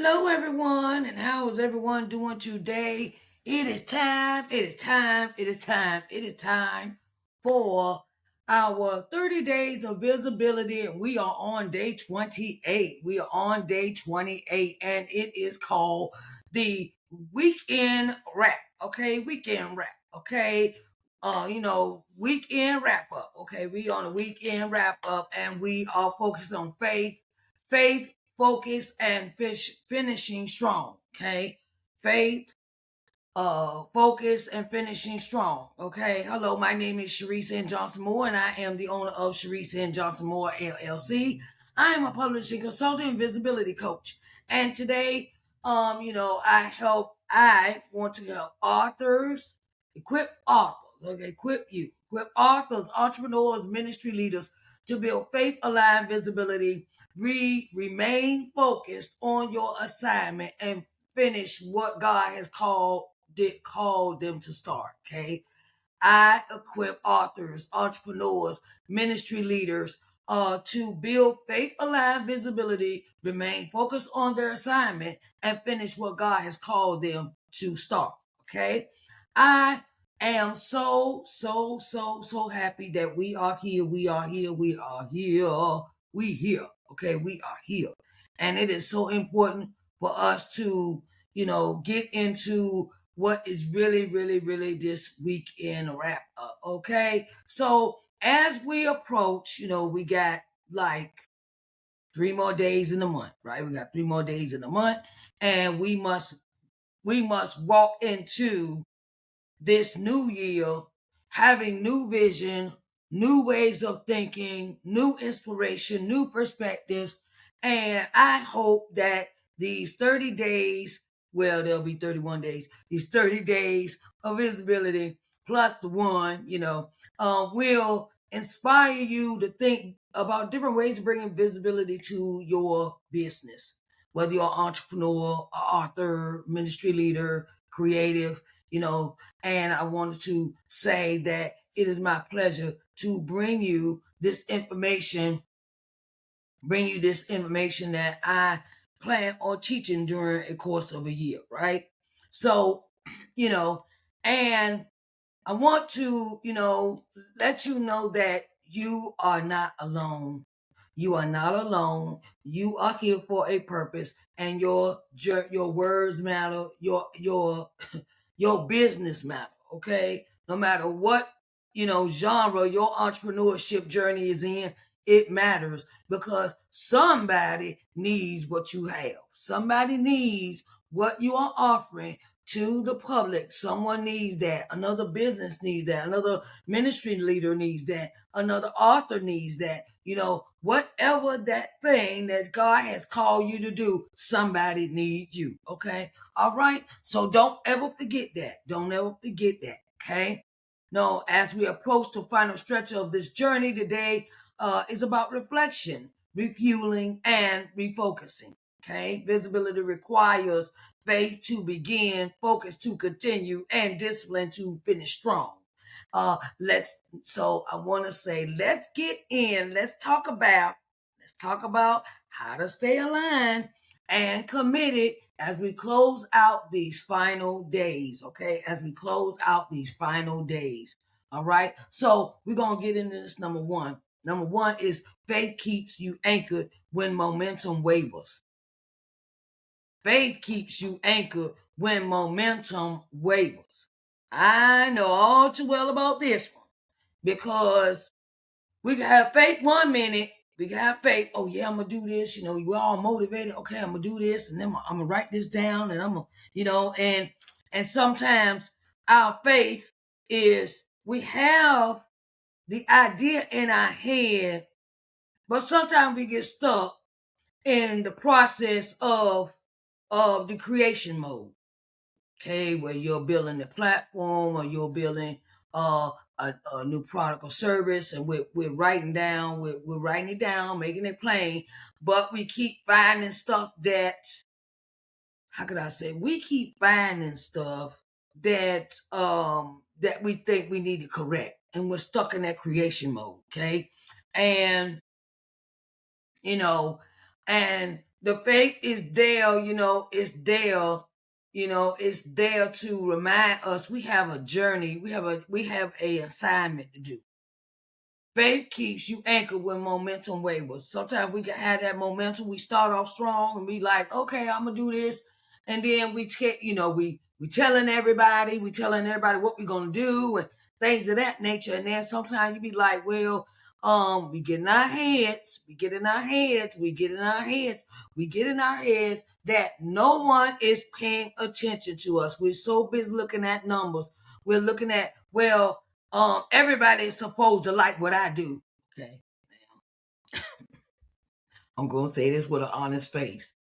Hello, everyone, and how is everyone doing today? It is time for our 30 days of visibility, and we are on day 28. We are on day 28, and it is called the weekend wrap. Okay, weekend wrap. Okay, weekend wrap up. Okay, we on a weekend wrap up, and we are focused on faith, focus, and finishing strong. Okay, faith, focus, and finishing strong. Okay, hello, my name is Sharise and Johnson Moore, and I am the owner of Sharise and Johnson Moore LLC. I am a publishing consultant and visibility coach, and today, I want to help authors, equip authors. Okay, equip authors, entrepreneurs, ministry leaders to build faith aligned visibility, remain focused on your assignment, and finish what God has called them to start. Okay. I equip authors, entrepreneurs, ministry leaders to build faith aligned visibility, remain focused on their assignment, and finish what God has called them to start. Okay. I am so happy that we are here. We are here. We are here. We here. Okay. We are here. And it is so important for us to, get into what is really this weekend wrap up. Okay. So as we approach, we got like 3 more days in the month, right? We got 3 more days in the month, and we must walk into this new year having new vision, new ways of thinking, new inspiration, new perspectives. And I hope that these 30 days, well, there'll be 31 days, these 30 days of visibility plus the one, will inspire you to think about different ways to bring in visibility to your business, whether you're an entrepreneur, author, ministry leader, creative, and I wanted to say that it is my pleasure to bring you this information that I plan on teaching during a course of a year, right? So, and I want to, let you know that you are not alone. You are not alone. You are here for a purpose, and your words matter. Your business matter. Okay, no matter what genre your entrepreneurship journey is in, it matters because somebody needs what you have. Somebody needs what you are offering to the public. Someone needs that. Another business needs that. Another ministry leader needs that. Another author needs that. Whatever that thing that God has called you to do, somebody needs you. Okay. All right. So don't ever forget that. Don't ever forget that. Okay. No, as we approach the final stretch of this journey today, is about reflection, refueling, and refocusing. Okay. Visibility requires faith to begin, focus to continue, and discipline to finish strong. So I want to say, let's get in. Let's talk about how to stay aligned and committed as we close out these final days. Okay. As we close out these final days. All right. So we're going to get into this number one. Number one is faith keeps you anchored when momentum wavers. Faith keeps you anchored when momentum wavers. I know all too well about this one because we can have faith one minute. We can have faith. Oh yeah, I'm gonna do this. We're all motivated. Okay, I'm gonna do this, and then I'm gonna write this down, and I'm gonna, and sometimes our faith is we have the idea in our head, but sometimes we get stuck in the process of the creation mode. Okay, where you're building a platform or you're building a new product or service, and we're writing down, we're writing it down, making it plain, but we keep finding stuff that, how could I say, we keep finding stuff that we think we need to correct, and we're stuck in that creation mode. Okay, and you know, and The faith is there, it's there, it's there to remind us we have a journey, we have a assignment to do. Faith keeps you anchored when momentum wavers. Sometimes we can have that momentum. We start off strong and be like, okay, I'm gonna do this. And then we telling everybody, what we're gonna do and things of that nature. And then sometimes you be like, well, we get in our heads, that no one is paying attention to us. We're so busy looking at numbers. We're looking at, well, everybody is supposed to like what I do. Okay. I'm gonna say this with an honest face.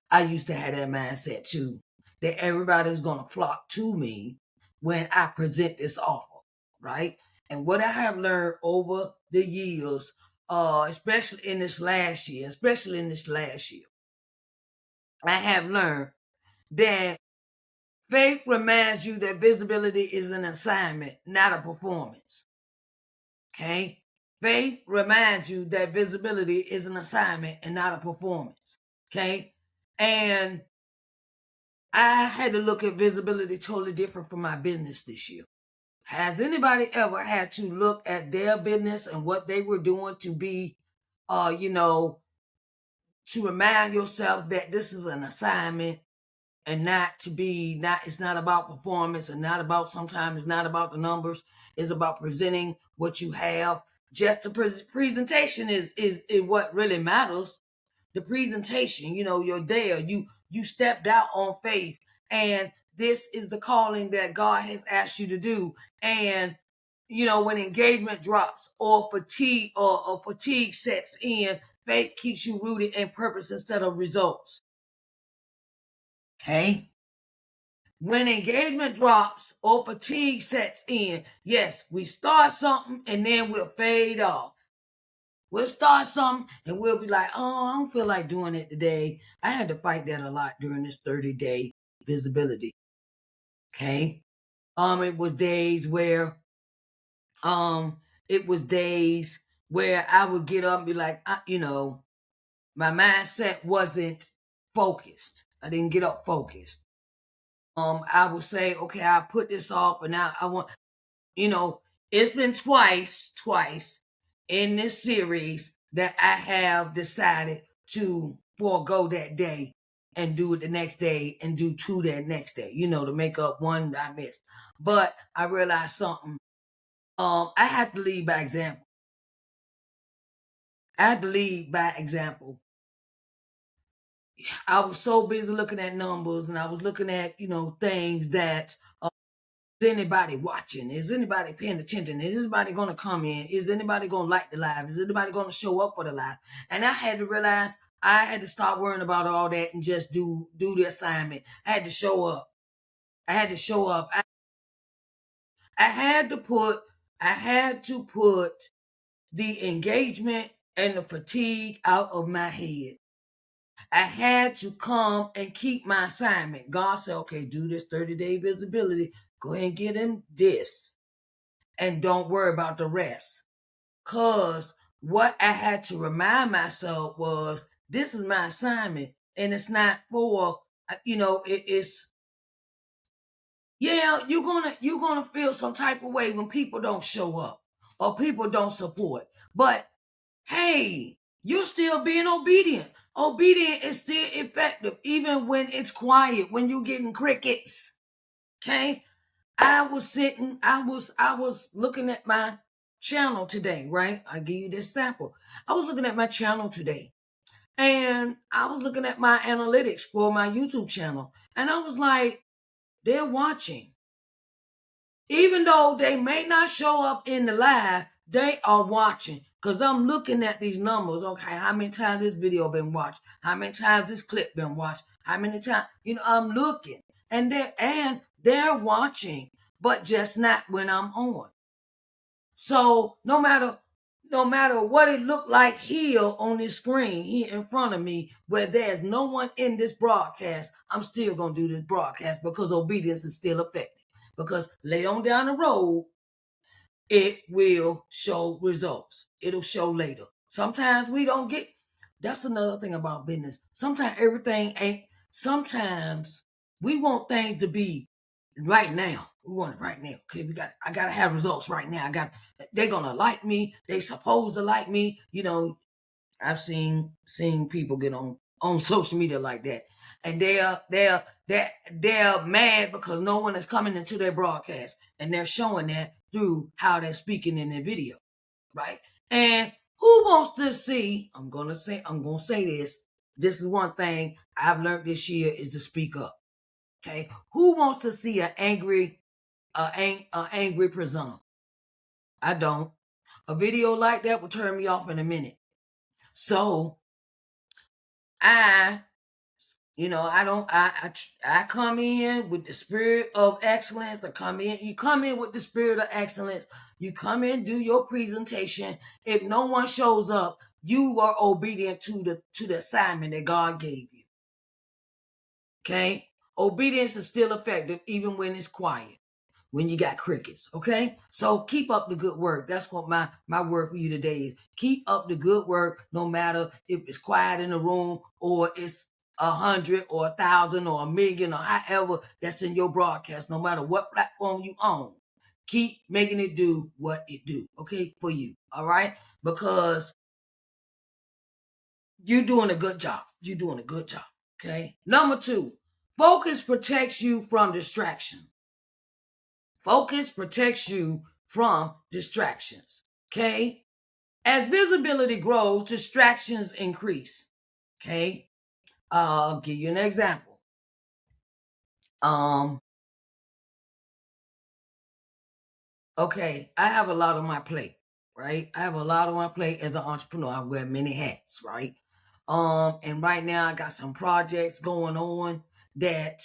I used to have that mindset too, that everybody's gonna flock to me when I present this offer, right? And what I have learned over the years, especially in this last year, I have learned that faith reminds you that visibility is an assignment, not a performance. Okay? Faith reminds you that visibility is an assignment and not a performance. Okay? And I had to look at visibility totally different from my business this year. Has anybody ever had to look at their business and what they were doing to be, to remind yourself that this is an assignment and it's not about performance and sometimes it's not about the numbers. It's about presenting what you have. Just the presentation is what really matters. The presentation, you're there. You stepped out on faith, and this is the calling that God has asked you to do. And when engagement drops or fatigue sets in, faith keeps you rooted in purpose instead of results. Okay? When engagement drops or fatigue sets in, yes, we start something and then we'll fade off. We'll start something and we'll be like, oh, I don't feel like doing it today. I had to fight that a lot during this 30-day visibility. Okay. It was days where I would get up and be like, my mindset wasn't focused. I didn't get up focused. I would say, okay, I'll put this off and now I want, it's been twice in this series that I have decided to forego that day and do it the next day and do 2 that next day, to make up one that I missed. But I realized something. I had to lead by example. I was so busy looking at numbers and I was looking at, things that is anybody watching? Is anybody paying attention? Is anybody going to come in? Is anybody going to like the live? Is anybody going to show up for the live? And I had to realize I had to stop worrying about all that and just do the assignment. I had to show up. I had to put the engagement and the fatigue out of my head. I had to come and keep my assignment. God said, okay, do this 30-day visibility. Go ahead and get him this. And don't worry about the rest. Because what I had to remind myself was, this is my assignment. And it's not for, it's, yeah, you're gonna feel some type of way when people don't show up or people don't support. But hey, you're still being obedient. Obedient is still effective, even when it's quiet, when you're getting crickets. Okay? I was looking at my channel today, right? I give you this sample. I was looking at my channel today. And I was looking at my analytics for my YouTube channel. And I was like, they're watching. Even though they may not show up in the live, they are watching. Because I'm looking at these numbers. Okay, how many times this video been watched? How many times this clip been watched? How many times? I'm looking. And they're watching, but just not when I'm on. So no matter what it looked like here on this screen, here in front of me, where there's no one in this broadcast, I'm still going to do this broadcast because obedience is still effective. Because later on down the road, it will show results. It'll show later. Sometimes we don't get That's another thing about business. Sometimes everything ain't. Sometimes we want things to be right now. We want it right now. Okay, I gotta have results right now. They're gonna like me. They supposed to like me. I've seen people get on social media like that, and they're mad because no one is coming into their broadcast, and they're showing that through how they're speaking in their video, right? And who wants to see? I'm gonna say this. This is one thing I've learned this year is to speak up. Okay, who wants to see an angry presenter? I don't. A video like that will turn me off in a minute. So I I come in with the spirit of excellence. You come in with the spirit of excellence. You come in, do your presentation. If no one shows up, you are obedient to the assignment that God gave you. Okay? Obedience is still effective even when it's quiet, when you got crickets. Okay? So keep up the good work. That's what my word for you today is. Keep up the good work, no matter if it's quiet in the room or it's 100 or 1,000 or 1,000,000 or however that's in your broadcast, no matter what platform you own. Keep making it do what it do, okay, for you. All right? Because you're doing a good job. You're doing a good job. Okay. Number 2, focus protects you from distraction. Focus protects you from distractions. Okay. As visibility grows, distractions increase. Okay. I'll give you an example. Okay, I have a lot on my plate, right? I have a lot on my plate as an entrepreneur. I wear many hats, right? And right now I got some projects going on that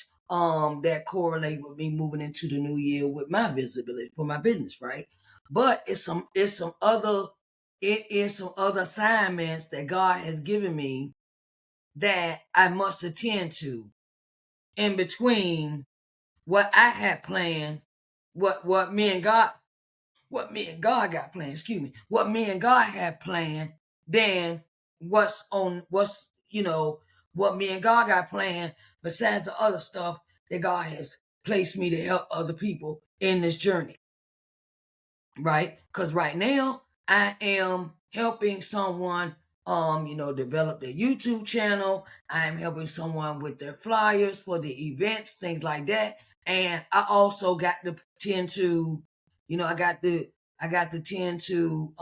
correlate with me moving into the new year with my visibility for my business, right? But it is some other assignments that God has given me that I must attend to in between what I had planned, what me and God got planned, what me and God had planned, then what me and God got planned besides the other stuff that God has placed me to help other people in this journey. Right? Because right now I am helping someone develop their YouTube channel. I'm helping someone with their flyers for the events, things like that. And I also got to tend to, I got to tend to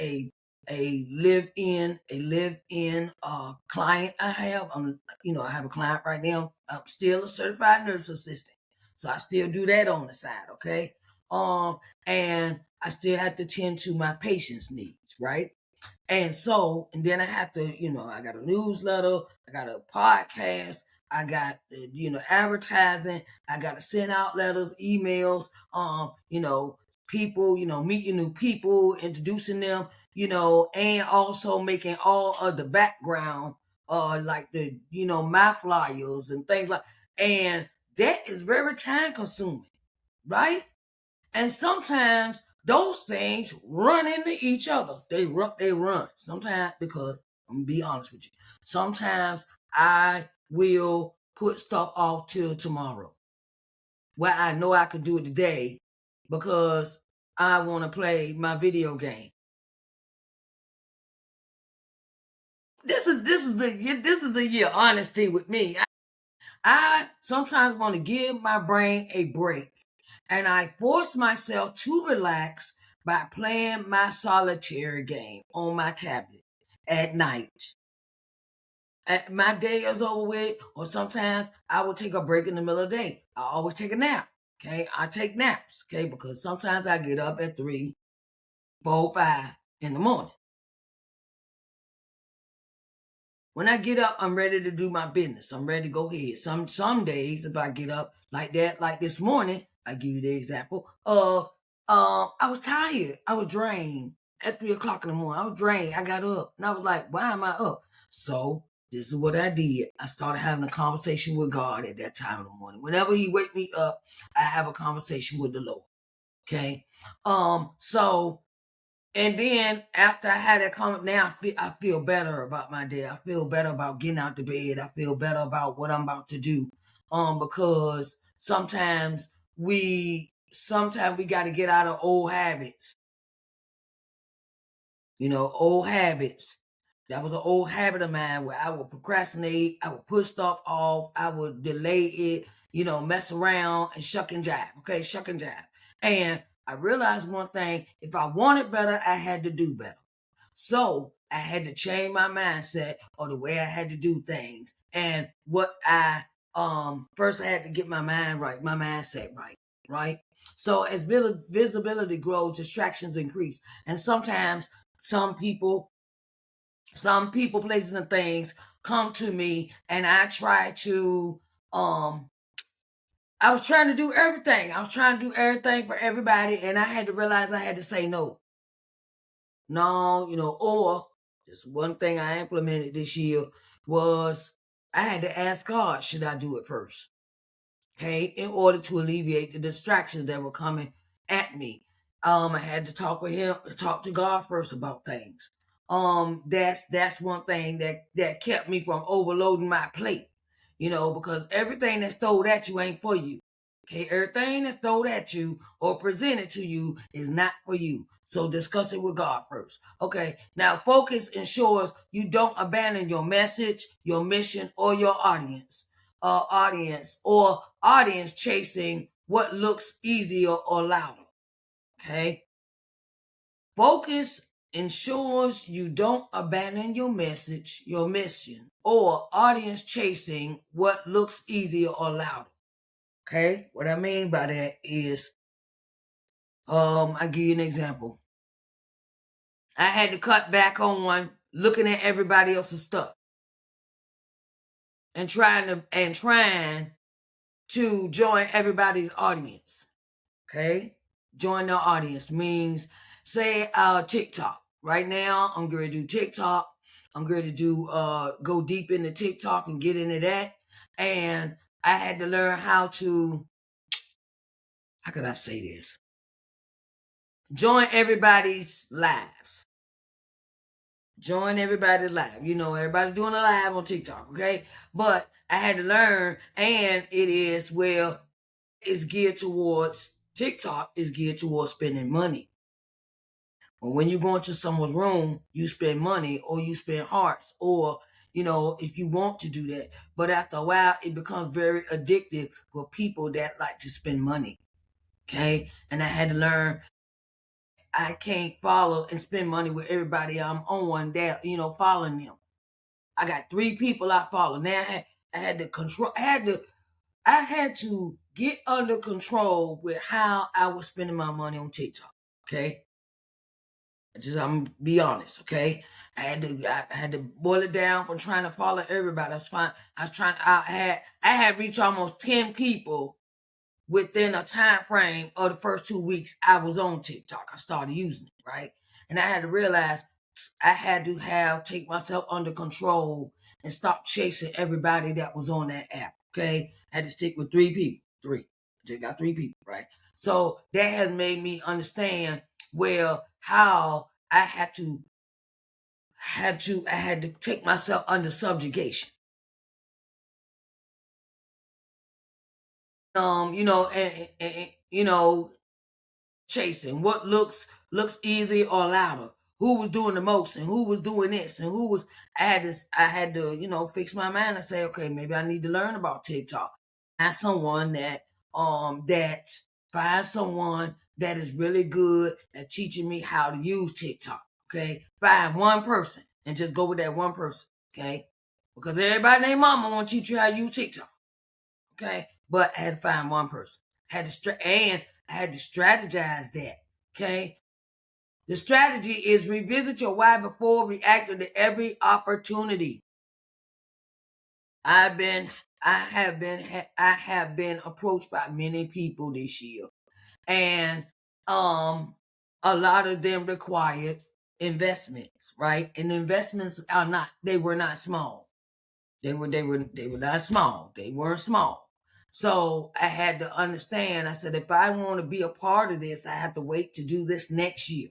a live-in client I have. I have a client right now. I'm still a certified nurse assistant. So I still do that on the side, okay? And I still have to tend to my patients' needs, right? And then I have to, I got a newsletter, I got a podcast, I got, advertising, I got to send out letters, emails, people, meeting new people, introducing them, and also making all of the background, like my flyers and things like, and that is very time consuming, right? And sometimes those things run into each other. They run. Sometimes, because I'm gonna be honest with you, sometimes I will put stuff off till tomorrow, where I know I could do it today because I want to play my video game. This is the year honesty with me. I sometimes want to give my brain a break, and I force myself to relax by playing my solitaire game on my tablet at night. My day is over with, or sometimes I will take a break in the middle of the day. I always take a nap. Okay, I take naps. Okay, because sometimes I get up at 3, 4, 5 in the morning. When I get up, I'm ready to do my business. I'm ready to go ahead. Some days, if I get up like that, like this morning, I give you the example of I was tired. I was drained at 3 o'clock in the morning. I was drained. I got up and I was like, why am I up? So this is what I did. I started having a conversation with God at that time of the morning. Whenever He wake me up, I have a conversation with the Lord. Okay. So And then after I had that comment, now I feel better about my day. I feel better about getting out the bed. I feel better about what I'm about to do. Because sometimes we got to get out of old habits. Old habits. That was an old habit of mine where I would procrastinate, I would push stuff off, I would delay it, mess around and shuck and jive. Okay, shuck and jive. And I realized one thing: if I wanted better, I had to do better. So I had to change my mindset or the way I had to do things. And what I first I had to get my mind right, my mindset right, right? So as visibility grows, distractions increase. And sometimes some people, places, and things come to me, and I was trying to do everything. I was trying to do everything for everybody, and I had to realize I had to say no. No, or just one thing I implemented this year was I had to ask God, should I do it first? Okay, in order to alleviate the distractions that were coming at me. I had to talk to God first about things. That's one thing that kept me from overloading my plate. Because everything that's thrown at you ain't for you. Okay, everything that's thrown at you or presented to you is not for you. So discuss it with God first. Okay, now focus ensures you don't abandon your message, your mission, or your audience chasing what looks easier or louder. Okay, focus ensures you don't abandon your message, your mission, or audience chasing what looks easier or louder. Okay, what I mean by that is, I give you an example. I had to cut back on looking at everybody else's stuff and trying to join everybody's audience. Okay, join the audience means, say, TikTok. Right now, I'm going to do TikTok. I'm going to do go deep into TikTok and get into that. And I had to learn how could I say this? Join everybody's lives. Join everybody's live. Everybody's doing a live on TikTok, okay? But I had to learn, and it's geared towards TikTok is geared towards spending money. When you go into someone's room, you spend money or you spend hearts, or if you want to do that. But after a while, it becomes very addictive for people that like to spend money. Okay, and I had to learn I can't follow and spend money with everybody I'm on that following them. I got 3 people I follow. Now I had to control. I had to get under control with how I was spending my money on TikTok. Okay, I'm be honest. Okay, I had to boil it down from trying to follow everybody. I was fine. I was trying. I had reached almost 10 people within a time frame of the first 2 weeks I was on TikTok. I started using it, right? And I had to realize I had to take myself under control and stop chasing everybody that was on that app. Okay, I had to stick with 3 people. Just got 3 people, right? So that has made me understand how I had to take myself under subjugation. And chasing what looks easy or louder. Who was doing the most and who was doing this and who was I had to fix my mind and say, okay, maybe I need to learn about TikTok. Find someone that is really good at teaching me how to use TikTok. Okay. Find one person and just go with that one person. Okay. Because everybody named mama want to teach you how to use TikTok. Okay. But I had to find one person. I had to strategize that. Okay. The strategy is revisit your why before reacting to every opportunity. I have been approached by many people this year, and a lot of them required investments, right? And investments were not small. They were not small. They weren't small. So I had to understand. I said, if I want to be a part of this, I have to wait to do this next year.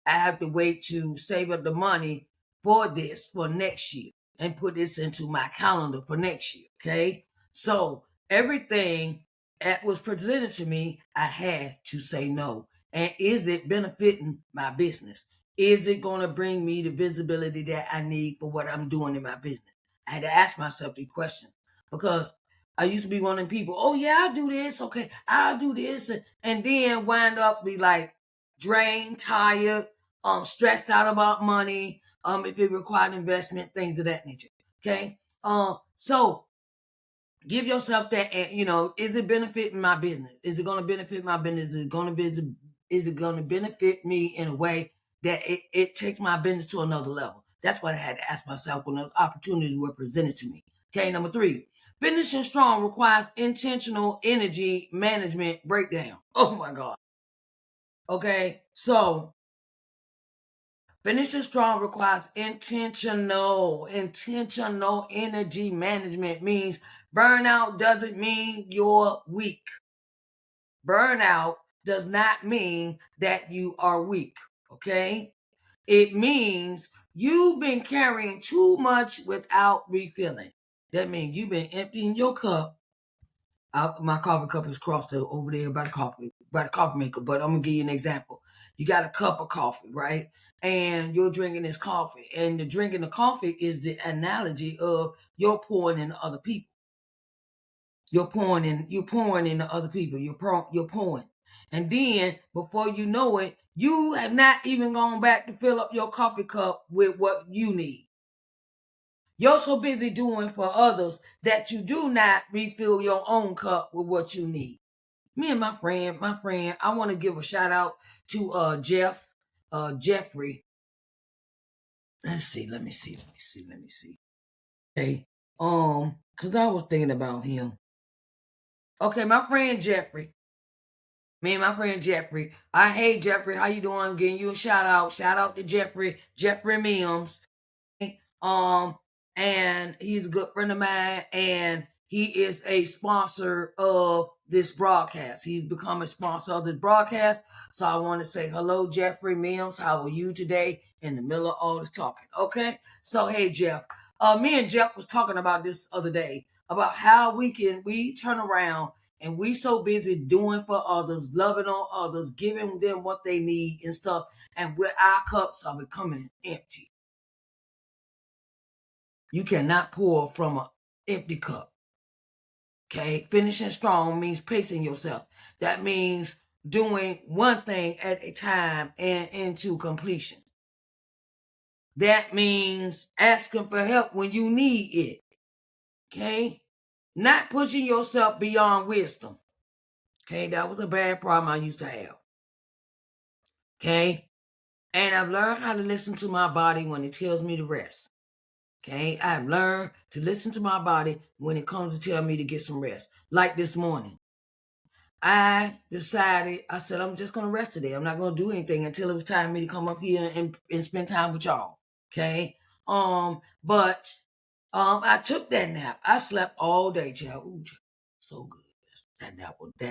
I have to wait to save up the money for this for next year and put this into my calendar for next year. Okay. So everything that was presented to me, I had to say no. And is it benefiting my business? Is it going to bring me the visibility that I need for what I'm doing in my business? I had to ask myself these questions because I used to be one of them people, oh yeah, I'll do this. Okay, I'll do this. And then wind up be like drained, tired, stressed out about money, if it required investment, things of that nature. Okay. So give yourself that, is it benefiting my business? Is it going to benefit my business? Is it going to benefit me in a way that it takes my business to another level? That's what I had to ask myself when those opportunities were presented to me. Okay, number 3, finishing strong requires intentional energy management breakdown. Oh my God. Okay, so finishing strong requires intentional energy management. Means burnout doesn't mean you're weak. Burnout does not mean that you are weak. Okay? It means you've been carrying too much without refilling. That means you've been emptying your cup. My coffee cup is crossed over there by the coffee maker. But I'm gonna give you an example. You got a cup of coffee, right? And you're drinking this coffee, and the drinking the coffee is the analogy of you're pouring into other people. You're pouring into other people. You're pouring, and then before you know it, you have not even gone back to fill up your coffee cup with what you need. You're so busy doing for others that you do not refill your own cup with what you need. Me and my friend, I want to give a shout out to Jeffrey. Let me see. Okay. Because I was thinking about him. Okay, my friend Jeffrey. Me and my friend Jeffrey. Hey Jeffrey, how you doing? Giving you a shout out. Shout out to Jeffrey Mims. Um, and he's a good friend of mine, and he is a sponsor of this broadcast. He's become a sponsor of this broadcast. So I want to say hello, Jeffrey Mills. How are you today? In the middle of all this talking. Okay. So hey Jeff. Me and Jeff was talking about this other day about how we turn around and we so busy doing for others, loving on others, giving them what they need and stuff, and our cups are becoming empty. You cannot pour from an empty cup. Okay, finishing strong means pacing yourself. That means doing one thing at a time and into completion. That means asking for help when you need it. Okay, not pushing yourself beyond wisdom. Okay, that was a bad problem I used to have. Okay, and I've learned how to listen to my body when it tells me to rest. Okay, I've learned to listen to my body when it comes to tell me to get some rest. Like this morning, I said, I'm just going to rest today. I'm not going to do anything until it was time for me to come up here and spend time with y'all. Okay. But I took that nap. I slept all day, child. Ooh, so good.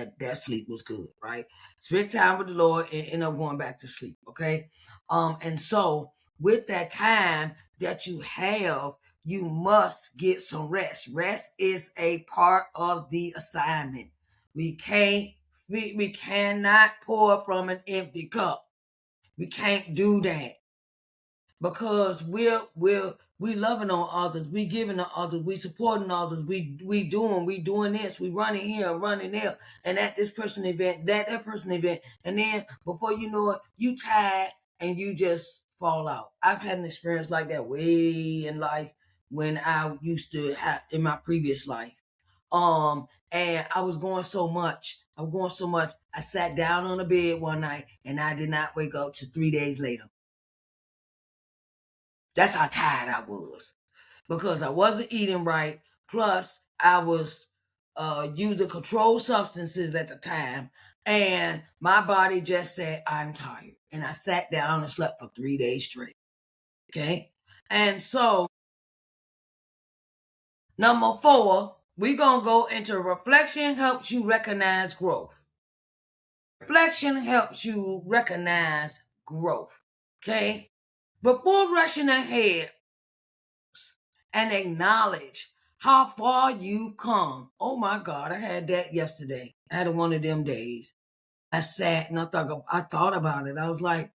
That sleep was good, right? Spent time with the Lord and end up going back to sleep. Okay. And so with that time that you have, you must get some rest. Rest is a part of the assignment. We cannot pour from an empty cup. We can't do that because we loving on others, we giving to others, we supporting others, we doing this, we running here, running there, and at this person event, that person event, and then before you know it, you tired and you just fall out. I've had an experience like that way in life when I used to have in my previous life. And I was going so much. I sat down on the bed one night and I did not wake up to 3 days later. That's how tired I was because I wasn't eating right. Plus, I was using controlled substances at the time, and my body just said, I'm tired. And I sat down and slept for 3 days straight. Okay. And so, number 4, we're going to go into reflection helps you recognize growth. Reflection helps you recognize growth. Okay? Before rushing ahead and acknowledge how far you've come. Oh my God, I had that yesterday. I had one of them days. I sat and I thought about it. I was like,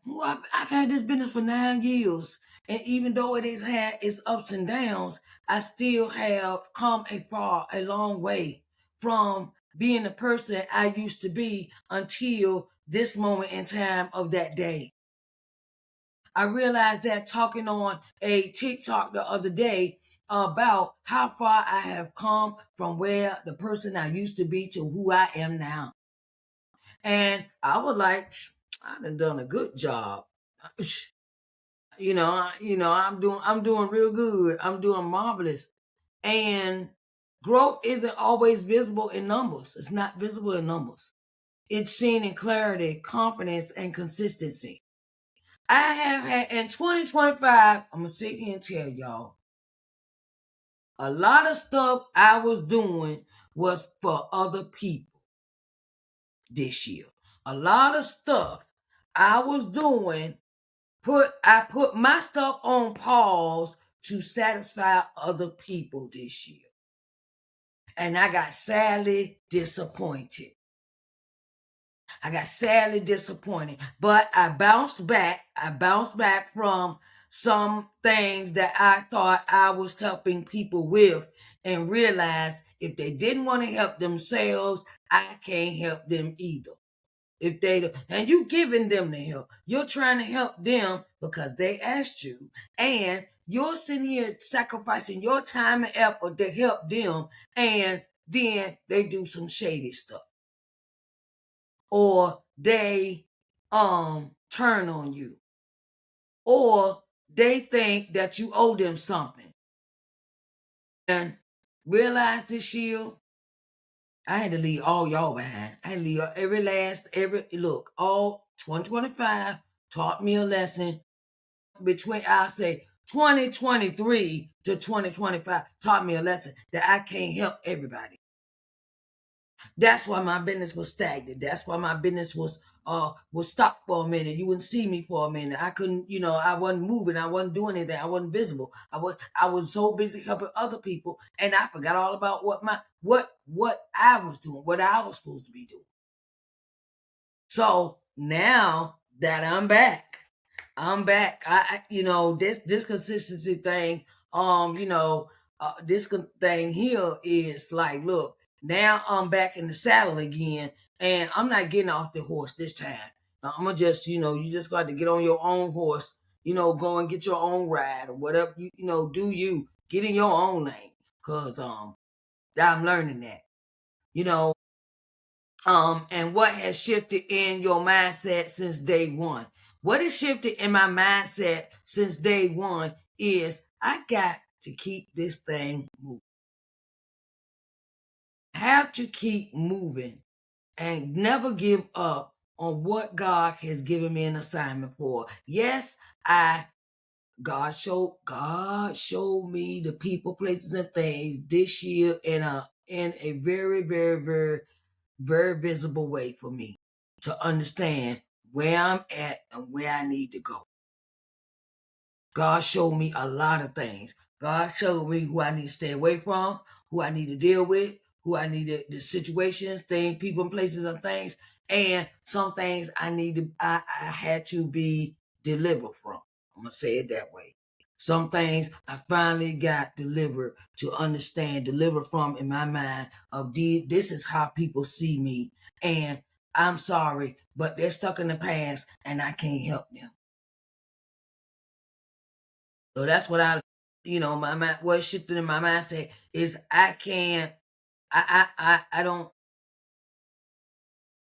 well, I've had this business for 9 years. And even though it has had its ups and downs, I still have come a long way from being the person I used to be until this moment in time of that day. I realized that talking on a TikTok the other day about how far I have come from where the person I used to be to who I am now. And I was like, I done a good job. I'm doing real good. I'm doing marvelous. And growth isn't always visible in numbers. It's not visible in numbers. It's seen in clarity, confidence, and consistency. I have had in 2025, I'm gonna sit here and tell y'all, a lot of stuff I was doing was for other people this year. A lot of stuff I was doing, I put my stuff on pause to satisfy other people this year. And I got sadly disappointed. But I bounced back. I bounced back from some things that I thought I was helping people with and realized if they didn't want to help themselves, I can't help them either. If they and you giving them the help, you're trying to help them because they asked you, and you're sitting here sacrificing your time and effort to help them, and then they do some shady stuff or they turn on you or they think that you owe them something. And realize this year I had to leave all y'all behind. I had to leave all 2025 taught me a lesson. Between I say 2023 to 2025 taught me a lesson that I can't help everybody. That's why my business was stagnant. That's why my business was stopped for a minute. You wouldn't see me for a minute. I couldn't, I wasn't moving. I wasn't doing anything. I wasn't visible. I was so busy helping other people, and I forgot all about what I was doing, what I was supposed to be doing. So now that I'm back, this consistency thing, this thing here is like, look, now I'm back in the saddle again, and I'm not getting off the horse this time. I'm gonna just, you just got to get on your own horse, go and get your own ride or whatever, do you get in your own lane, cause I'm learning that, you know, and what has shifted in your mindset since day one. What has shifted in my mindset since day one is I got to keep this thing moving. I have to keep moving and never give up on what God has given me an assignment for. Yes, God showed me the people, places, and things this year in a very, very, very, very visible way for me to understand where I'm at and where I need to go. God showed me a lot of things. God showed me who I need to stay away from, who I need to deal with, who I need the situations, things, people, and places, and things, and some things I had to be delivered from. I'm gonna say it that way. Some things I finally got delivered to understand, delivered from in my mind of this is how people see me, and I'm sorry, but they're stuck in the past, and I can't help them. So that's what my mind, what shifted in my mindset is I can't, I don't,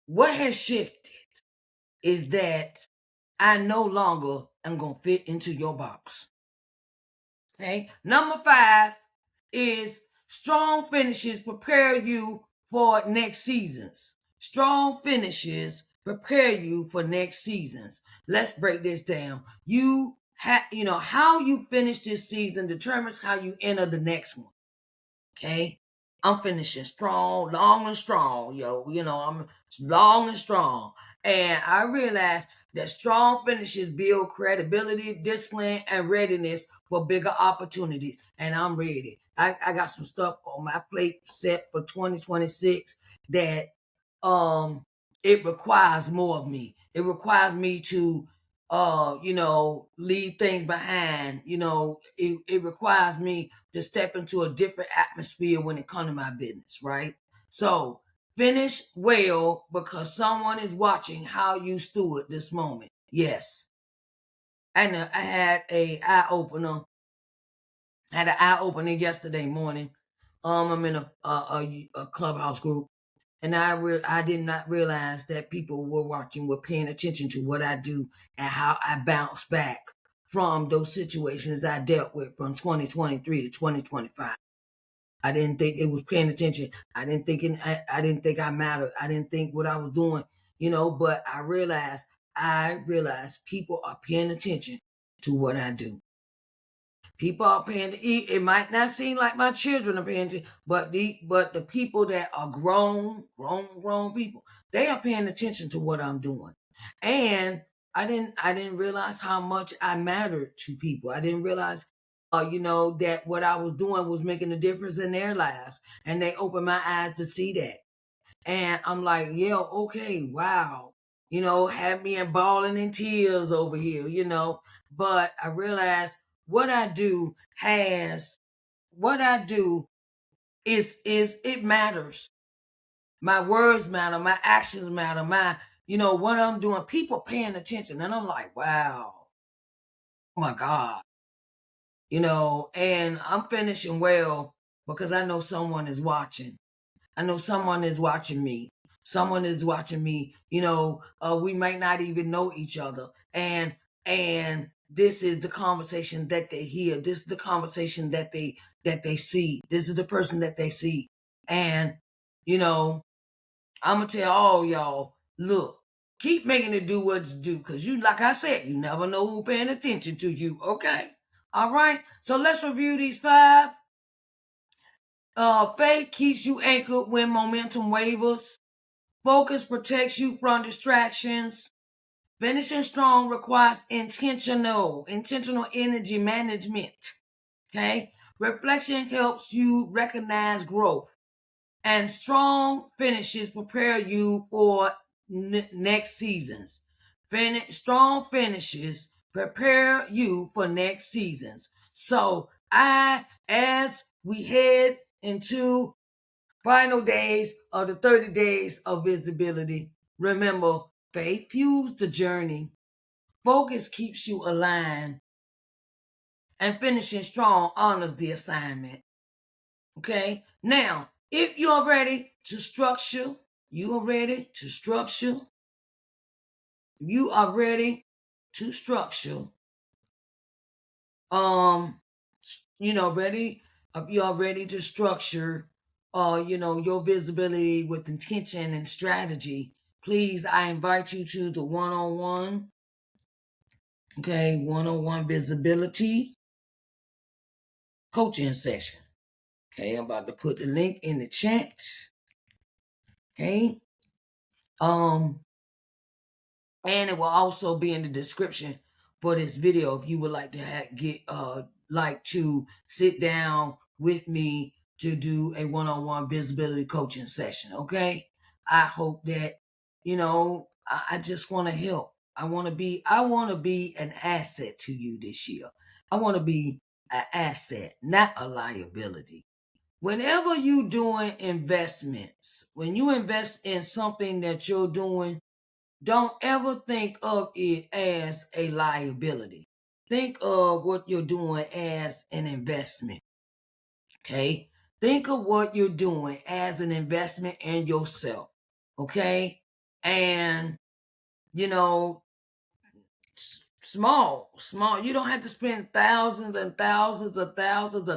what has shifted is that I no longer am going to fit into your box. Okay. Number 5 is strong finishes prepare you for next seasons. Strong finishes prepare you for next seasons. Let's break this down. How you finish this season determines how you enter the next one. Okay. I'm finishing strong, long and strong, yo. I'm long and strong. And I realized that strong finishes build credibility, discipline, and readiness for bigger opportunities. And I'm ready. I got some stuff on my plate set for 2026 that it requires more of me. It requires me to leave things behind. It requires me to step into a different atmosphere when it comes to my business, right? So finish well because someone is watching how you steward this moment. Yes. And I had a eye opener. Had an eye opener yesterday morning. I'm in a clubhouse group, and I did not realize that people were paying attention to what I do and how I bounce back from those situations I dealt with from 2023 to 2025. I didn't think they was paying attention. I didn't think I mattered. I didn't think what I was doing, but I realized people are paying attention to what I do. People are paying. It might not seem like my children are paying attention, but the people that are grown people, they are paying attention to what I'm doing. And I didn't realize how much I mattered to people. I didn't realize, that what I was doing was making a difference in their lives, and they opened my eyes to see that. And I'm like, yeah, okay, wow. Had me in bawling in tears over here, But I realized what I do is it matters. My words matter, my actions matter, what I'm doing, people paying attention. And I'm like, wow, oh my God. And I'm finishing well because I know someone is watching. I know someone is watching me. Someone is watching me. We might not even know each other. And this is the conversation that they hear. This is the conversation that they see. This is the person that they see. And, I'm gonna tell all y'all, look, keep making it do what you do. Cause you, like I said, you never know who's paying attention to you. Okay. All right. So let's review these 5. Faith keeps you anchored when momentum wavers. Focus protects you from distractions. Finishing strong requires intentional energy management. Okay. Reflection helps you recognize growth. And strong finishes prepare you for next seasons. Strong finishes prepare you for next seasons. So as we head into final days of the 30 days of visibility, remember, faith fuels the journey, focus keeps you aligned, and finishing strong honors the assignment. Okay? Now, if you are ready to structure, you are ready to structure, you are ready to structure, ready, you are ready to structure, your visibility with intention and strategy, please, I invite you to the one-on-one, okay, one-on-one visibility coaching session. Okay, I'm about to put the link in the chat. Okay. And it will also be in the description for this video if you would like to sit down with me to do a one-on-one visibility coaching session. Okay. I hope that, I just want to help. I want to be an asset to you this year. I want to be an asset, not a liability. Whenever you doing investments, when you invest in something that you're doing, don't ever think of it as a liability. Think of what you're doing as an investment. Okay? Think of what you're doing as an investment in yourself. Okay? And, small. You don't have to spend thousands and thousands of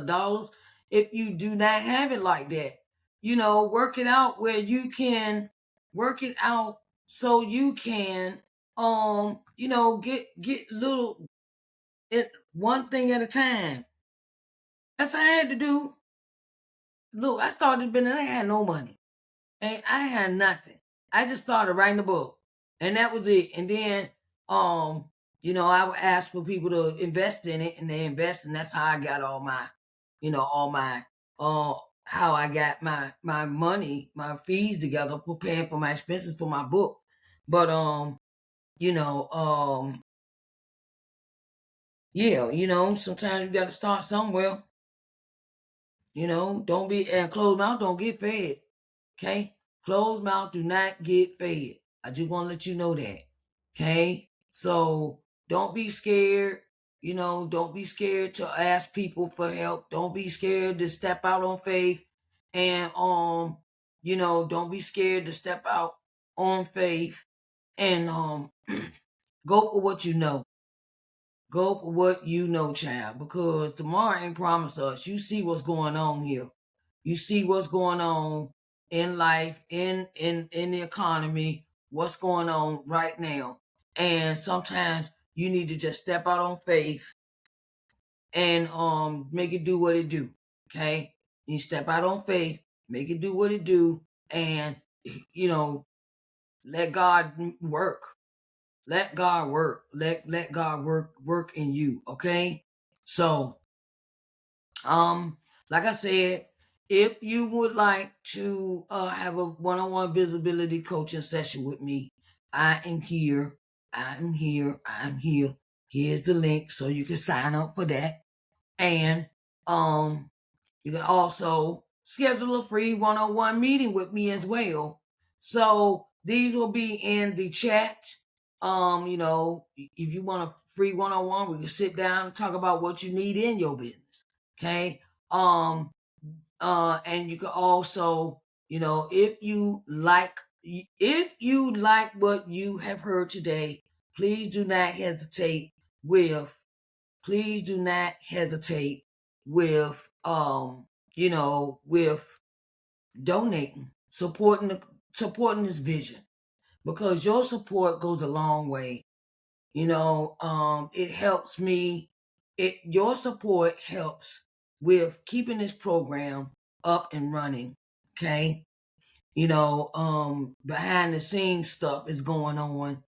dollars if you do not have it like that. Work it out where you can work it out so you can get little one thing at a time. That's what I had to do. Look, I started business, I had no money. And I had nothing. I just started writing a book. And that was it. And then I would ask for people to invest in it, and they invest, and that's how I got all my uh how I got my money, my fees together for paying for my expenses for my book. But you know, yeah, sometimes you gotta start somewhere. Don't be and closed mouth don't get fed. Okay? Closed mouth do not get fed. I just want to let you know that. Okay? So don't be scared. Don't be scared to ask people for help. Don't be scared to step out on faith. And don't be scared to step out on faith and go for what you know. Go for what you know, child, because tomorrow ain't promised us. You see what's going on here. You see what's going on in life, in the economy, what's going on right now. And sometimes you need to just step out on faith and make it do what it do. Okay? You step out on faith, make it do what it do, and let God work. Let God work. Let God work in you. Okay. So, like I said, if you would like to have a one-on-one visibility coaching session with me, I am here. I'm here. I'm here. Here's the link so you can sign up for that. And you can also schedule a free one-on-one meeting with me as well. So these will be in the chat. If you want a free one-on-one, we can sit down and talk about what you need in your business. Okay. And you can also, if you like what you have heard today, please do not hesitate with please do not hesitate with donating, supporting this vision, because your support goes a long way. It helps me. Your support helps with keeping this program up and running. Okay. Behind the scenes stuff is going on.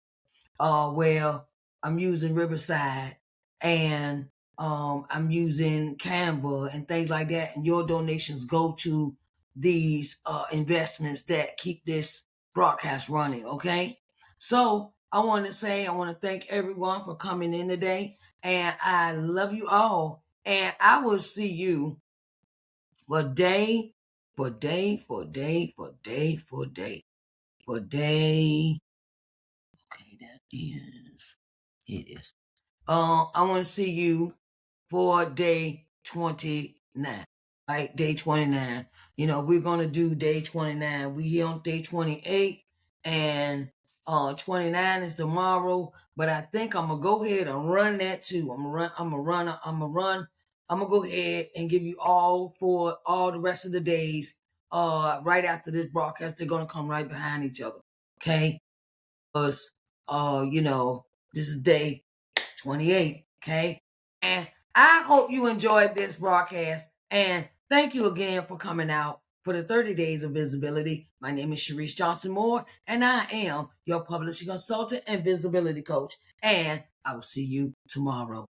Where I'm using Riverside and I'm using Canva and things like that, and your donations go to these investments that keep this broadcast running. Okay, so I want to thank everyone for coming in today, and I love you all, and I will see you for day for day for day for day for day for day. Okay, that is it is. I want to see you for day 29. Right, day 29. We're gonna do day 29. We here on day 28, and 29 is tomorrow. But I think I'm gonna go ahead and run that too. I'm gonna go ahead and give you all for all the rest of the days. Right after this broadcast, they're gonna come right behind each other. Okay, because this is day 28. Okay. And I hope you enjoyed this broadcast. And thank you again for coming out for the 30 days of visibility. My name is Sharise Johnson Moore, and I am your publishing consultant and visibility coach. And I will see you tomorrow.